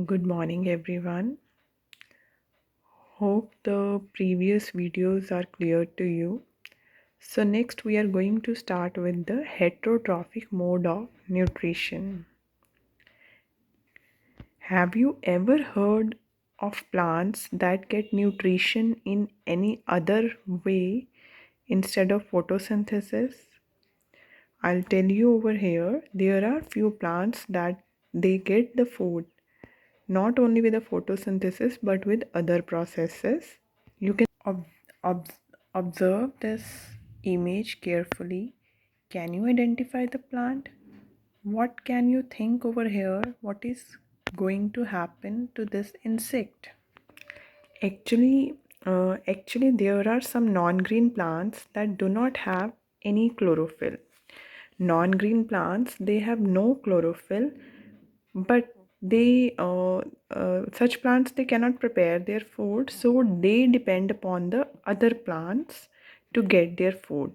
Good morning, everyone. Hope the previous videos are clear to you. So, next we are going to start with the heterotrophic mode of nutrition. Have you ever heard of plants that get nutrition in any other way instead of photosynthesis? I'll tell you over here, there are few plants that they get the food not only with the photosynthesis but with other processes. You can ob- observe this image carefully. Can you identify the plant? What can you think over here? What is going to happen to this insect? Actually, actually, there are some non-green plants that do not have any chlorophyll. Non-green plants, they have no chlorophyll, but such plants, they cannot prepare their food, so they depend upon the other plants to get their food.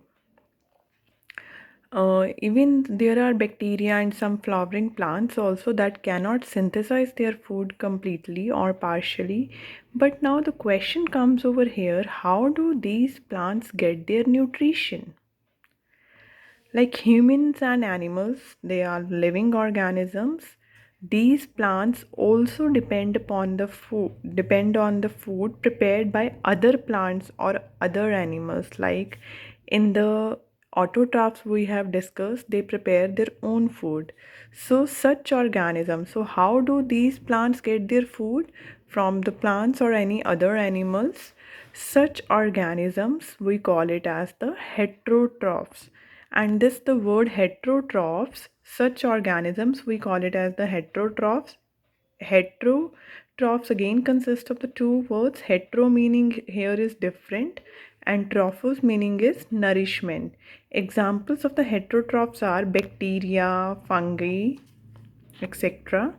Even there are bacteria and some flowering plants also that cannot synthesize their food completely or partially. But now the question comes over here, how do these plants get their nutrition? Like humans and animals, they are living organisms. These plants also depend on the food prepared by other plants or other animals. Like in the autotrophs we have discussed, they prepare their own food. So such organisms. So how do these plants get their food? From the plants or any other animals? Such organisms we call it as the heterotrophs. And this the word heterotrophs, such organisms we call it as the heterotrophs. Heterotrophs again consist of the two words. Hetero meaning here is different and trophos meaning is nourishment. Examples of the heterotrophs are bacteria, fungi, etc.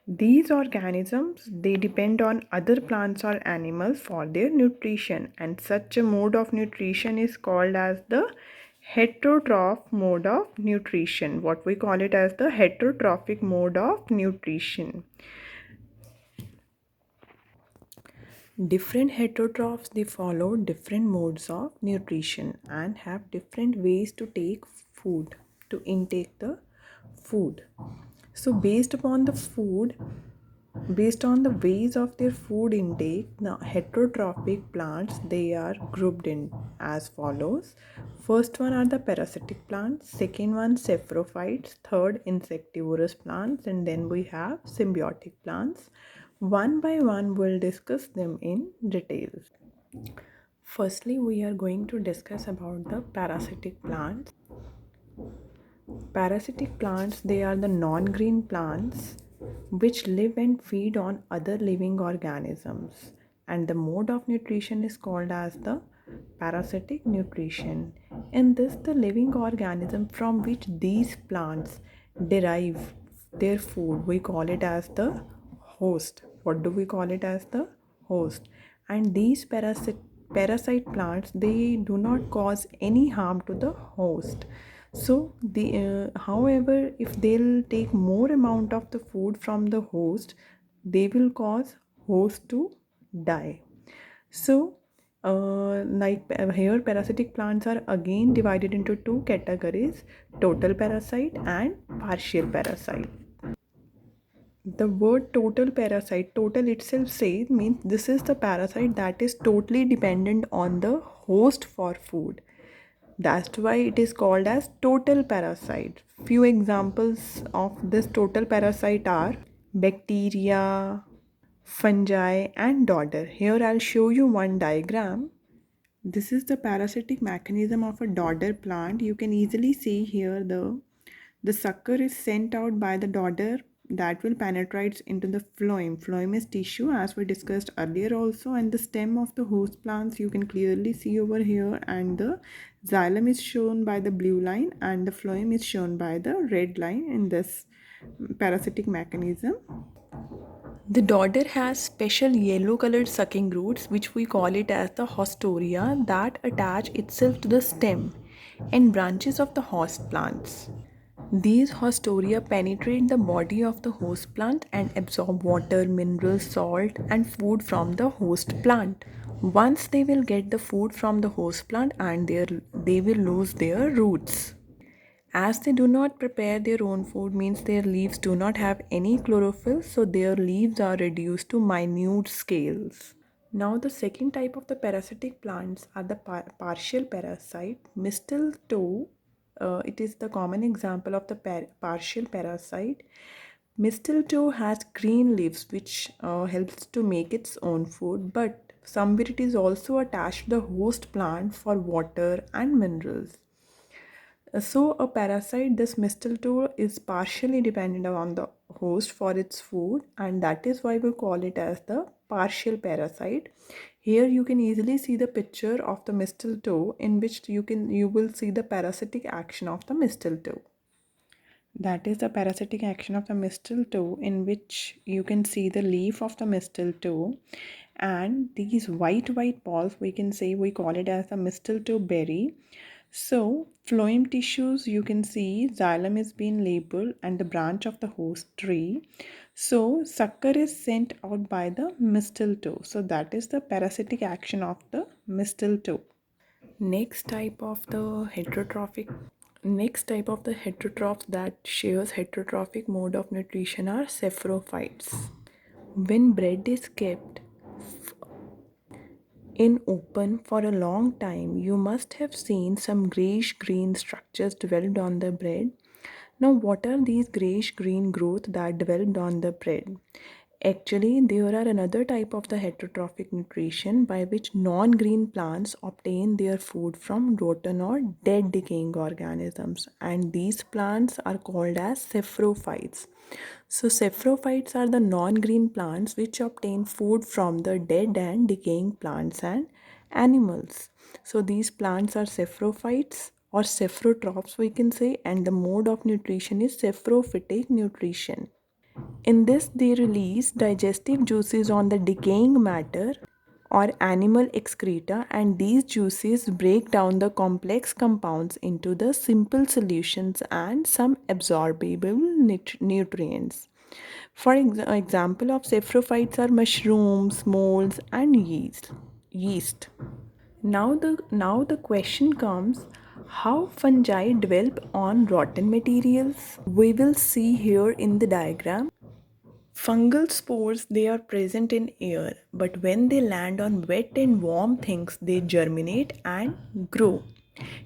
These organisms, they depend on other plants or animals for their nutrition, and such a mode of nutrition is called as the heterotroph mode of nutrition. What we call it as the heterotrophic mode of nutrition. Different heterotrophs, they follow different modes of nutrition and have different ways to take food, to intake the food. So based on the ways of their food intake, the heterotrophic plants, they are grouped in as follows. First one are the parasitic plants, second one saprophytes, third insectivorous plants, and then we have symbiotic plants. One by one we'll discuss them in details. Firstly, we are going to discuss about the parasitic plants. Parasitic plants, they are the non-green plants which live and feed on other living organisms, and the mode of nutrition is called as the parasitic nutrition. In this, the living organism from which these plants derive their food, we call it as the host. What do we call it as the host? And these parasite plants, they do not cause any harm to the host. So however, if they'll take more amount of the food from the host, they will cause host to die. So here parasitic plants are again divided into two categories: total parasite and partial parasite. The word total parasite, total itself says, means this is the parasite that is totally dependent on the host for food. That's why it is called as total parasite. Few examples of this total parasite are bacteria, fungi, and dodder. Here I'll show you one diagram. This is the parasitic mechanism of a dodder plant. You can easily see here the sucker is sent out by the dodder that will penetrate into the phloem. Phloem is tissue as we discussed earlier also, and the stem of the host plants you can clearly see over here, and the xylem is shown by the blue line and the phloem is shown by the red line in this parasitic mechanism. The dodder has special yellow colored sucking roots, which we call it as the hostoria, that attach itself to the stem and branches of the host plants. These hostoria penetrate the body of the host plant and absorb water, minerals, salt, and food from the host plant. Once they will get the food from the host plant and they will lose their roots. As they do not prepare their own food means their leaves do not have any chlorophyll, so their leaves are reduced to minute scales. Now the second type of the parasitic plants are the partial parasite. Mistletoe, it is the common example of the partial parasite. Mistletoe has green leaves which helps to make its own food, but somewhere it is also attached to the host plant for water and minerals. So, a parasite, this mistletoe, is partially dependent on the host for its food, and that is why we call it as the partial parasite. Here, you can easily see the picture of the mistletoe, in which you will see the parasitic action of the mistletoe. That is the parasitic action of the mistletoe, in which you can see the leaf of the mistletoe, and these white balls, we can say we call it as the mistletoe berry. So, phloem tissues, you can see xylem is being labeled and the branch of the host tree. So, sucker is sent out by the mistletoe. So, that is the parasitic action of the mistletoe. Next type of the heterotrophs that shares heterotrophic mode of nutrition are saprophytes. When bread is kept in open for a long time, you must have seen some grayish green structures developed on the bread. Now, what are these grayish green growth that developed on the bread? Actually, there are another type of the heterotrophic nutrition by which non-green plants obtain their food from rotten or dead decaying organisms, and these plants are called as saprophytes. So, saprophytes are the non-green plants which obtain food from the dead and decaying plants and animals. So, these plants are saprophytes or saprotrophs, we can say, and the mode of nutrition is saprophytic nutrition. In this, they release digestive juices on the decaying matter or animal excreta, and these juices break down the complex compounds into the simple solutions and some absorbable nutrients. For example of saprophytes are mushrooms, molds, and yeast. Now the question comes, how fungi develop on rotten materials? We will see here in the diagram. Fungal spores, they are present in air, but when they land on wet and warm things, they germinate and grow.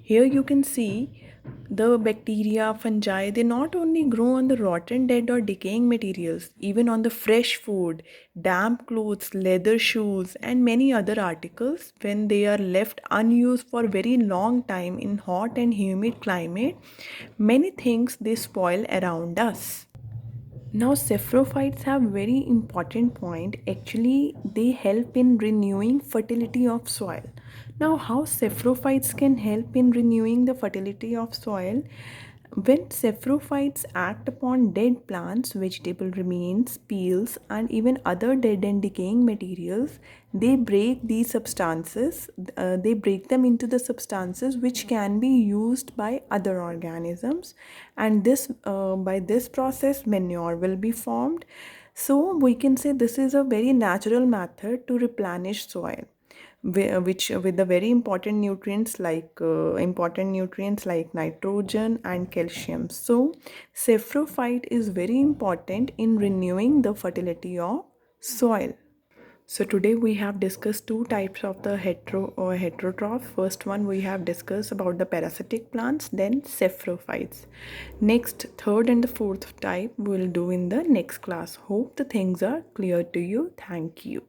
Here you can see the bacteria, fungi, they not only grow on the rotten, dead, or decaying materials, even on the fresh food, damp clothes, leather shoes, and many other articles. When they are left unused for very long time in hot and humid climate, many things they spoil around us. Now, saprophytes have very important point. Actually, they help in renewing fertility of soil. Now, how saprophytes can help in renewing the fertility of soil? When saprophytes act upon dead plants, vegetable remains, peels, and even other dead and decaying materials, they break these substances, they break them into the substances which can be used by other organisms, and by this process, manure will be formed. So, we can say this is a very natural method to replenish soil which with the very important nutrients like nitrogen and calcium. So saprophyte is very important in renewing the fertility of soil. So today we have discussed two types of the heterotroph. First one we have discussed about the parasitic plants, then saprophytes. Next, third and the fourth type we will do in the next class. Hope the things are clear to you. Thank you.